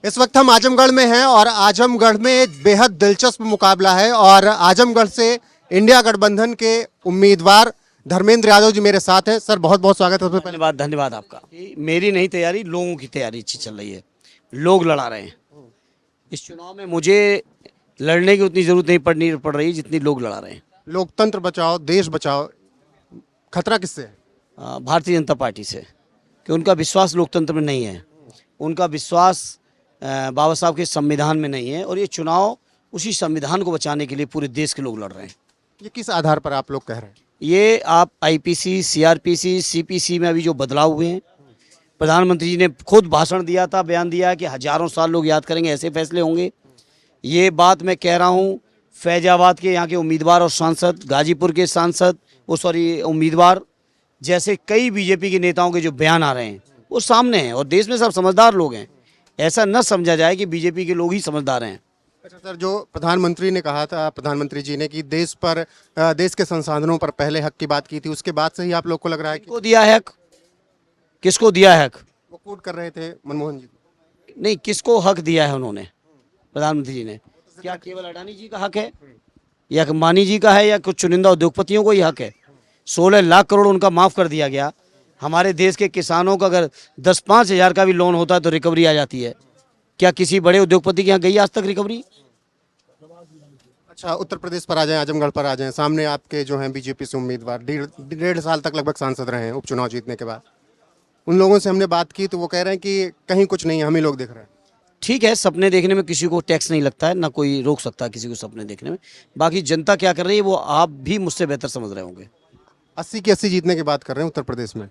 इस वक्त हम आजमगढ़ में हैं और आजमगढ़ में एक बेहद दिलचस्प मुकाबला है और आजमगढ़ से इंडिया गठबंधन के उम्मीदवार धर्मेंद्र यादव जी मेरे साथ हैं। सर बहुत बहुत स्वागत है। सबसे पहले धन्यवाद धन्यवाद आपका। मेरी नहीं तैयारी, लोगों की तैयारी अच्छी चल रही है, लोग लड़ा रहे हैं। इस चुनाव में मुझे लड़ने की उतनी जरूरत नहीं पड़ रही जितनी लोग लड़ा रहे हैं। लोकतंत्र बचाओ देश बचाओ, खतरा किससे है? भारतीय जनता पार्टी से, कि उनका विश्वास लोकतंत्र में नहीं है, उनका विश्वास बाबा साहब के संविधान में नहीं है, और ये चुनाव उसी संविधान को बचाने के लिए पूरे देश के लोग लड़ रहे हैं। ये किस आधार पर आप लोग कह रहे हैं? ये आप आईपीसी, सीआरपीसी, सीपीसी में अभी जो बदलाव हुए हैं, प्रधानमंत्री जी ने खुद भाषण दिया था, बयान दिया कि हजारों साल लोग याद करेंगे, ऐसे फैसले होंगे। ये बात मैं कह रहा हूँ, फैजाबाद के यहाँ के उम्मीदवार और सांसद, गाजीपुर के सांसद उम्मीदवार जैसे कई बीजेपी के नेताओं के जो बयान आ रहे हैं वो सामने हैं, और देश में सब समझदार लोग हैं। ऐसा न समझा जाए कि बीजेपी के लोग ही समझदार हैं। अच्छा सर, जो प्रधानमंत्री ने कहा था, प्रधानमंत्री जी ने कि देश के संसाधनों पर पहले हक की बात की थी, उसके बाद से ही आप लोग को लग रहा है कि किसको दिया है हक? किसको दिया है हक? वो कोट कर रहे थे मनमोहन जी। नहीं, किसको हक दिया है उन्होंने, प्रधानमंत्री जी ने? क्या केवल अडानी जी का हक है, या अंबानी जी का है, या कुछ चुनिंदा उद्योगपतियों को ही हक है? 16 लाख करोड़ उनका माफ़ कर दिया गया। हमारे देश के किसानों का अगर 10-5 हज़ार का भी लोन होता है तो रिकवरी आ जाती है। क्या किसी बड़े उद्योगपति के यहाँ गई आज तक रिकवरी? अच्छा, उत्तर प्रदेश पर आ जाएं, आजमगढ़ पर आ जाएं, सामने आपके जो हैं बीजेपी से उम्मीदवार डेढ़ साल तक लगभग सांसद रहे हैं उपचुनाव जीतने के बाद। उन लोगों से हमने बात की तो वो कह रहे हैं कि कहीं कुछ नहीं है, हम ही लोग देख रहे हैं। ठीक है, सपने देखने में किसी को टैक्स नहीं लगता है, ना कोई रोक सकता है किसी को सपने देखने में। बाकी जनता क्या कर रही है वो आप भी मुझसे बेहतर समझ रहे होंगे। 80 की 80 जीतने की बात कर रहे हैं उत्तर प्रदेश में।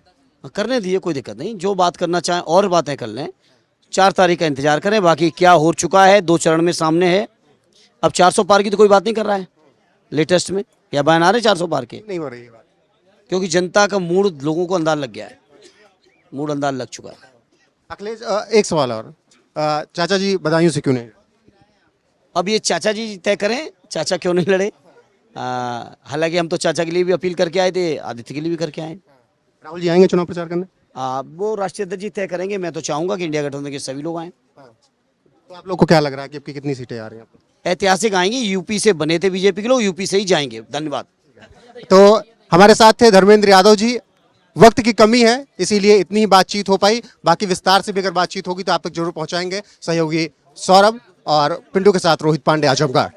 करने दीजिए, कोई दिक्कत नहीं। जो बात करना चाहें और बातें कर लें, 4 तारीख का इंतजार करें। बाकी क्या हो चुका है 2 चरण में सामने है। अब 400 पार की तो कोई बात नहीं कर रहा है लेटेस्ट में, या बयान आ रहे 400 पार के? नहीं हो रही है बात, क्योंकि जनता का मूड लोगों को अंदाज लग गया है, मूड अंदाज लग चुका है। अखिलेश एक सवाल और, चाचा जी बदायूं से क्यों नहीं? अब ये चाचा जी तय करें चाचा क्यों नहीं लड़े। हालांकि हम तो चाचा के लिए भी अपील करके आए थे, आदित्य के लिए भी करके आए। राहुल जी आएंगे चुनाव प्रचार करने? वो राष्ट्रीय अध्यक्ष जी तय करेंगे। मैं तो चाहूंगा कि इंडिया गठबंधन के सभी लोग आएँ। तो आप लोग को क्या लग रहा है कि आपकी कितनी सीटें आ रही हैं? ऐतिहासिक आएंगे, यूपी से बने थे बीजेपी के लोग, यूपी से ही जाएंगे। धन्यवाद। तो हमारे साथ थे धर्मेंद्र यादव जी। वक्त की कमी है इसीलिए इतनी ही बातचीत हो पाई, बाकी विस्तार से भी अगर बातचीत होगी तो आप तक जरूर पहुंचाएंगे। सहयोगी सौरभ और पिंटू के साथ रोहित पांडे, आजमगढ़।